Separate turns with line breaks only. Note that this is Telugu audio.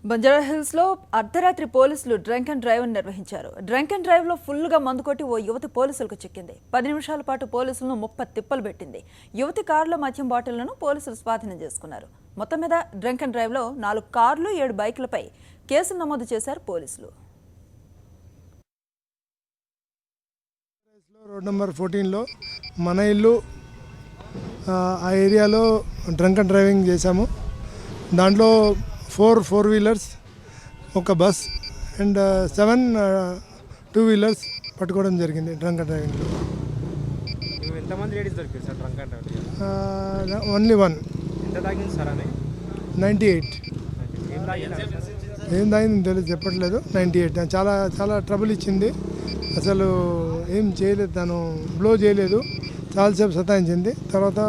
బంజారాహిల్స్లో అర్ధరాత్రి పోలీసులు డ్రంక్ అండ్ డ్రైవ్ నిర్వహించారు. డ్రంక్ అండ్ డ్రైవ్లో ఫుల్గా మందు కొట్టి ఓ యువతి పోలీసులకు చిక్కింది. 10 నిమిషాల పాటు పోలీసులను 30 తిప్పలు పెట్టింది. యువతి కారులో మద్యం బాటిళ్లను పోలీసులు స్వాధీనం చేసుకున్నారు. మొత్తం మీద డ్రంక్ అండ్ డ్రైవ్లో 4 కార్లు 7 బైకులపై కేసు నమోదు చేశారు పోలీసులు.
రోడ్ నెంబర్ 14లో మన ఇల్లు ఆ ఏరియాలో డ్రంక్ అండ్ డ్రైవింగ్ చేశాము. దాంట్లో 4 4-వీలర్స్, ఒక బస్ అండ్ 7 2-వీలర్స్ పట్టుకోవడం జరిగింది డ్రంక్ అండ్ డ్రైవింగ్లో.
ఎంతమంది లేడీస్ దొరికారు sir drunk and driving?
Only 1.
ఎంత తాగింది సార్ అని?
98.
ఏం
ఏం తాగింది తెలియదు, చెప్పట్లేదు. 98. చాలా చాలా ట్రబుల్ ఇచ్చింది. అసలు ఏం చేయలేదు, తను బ్లో చేయలేదు, చాలాసేపు సతాయించింది. తర్వాత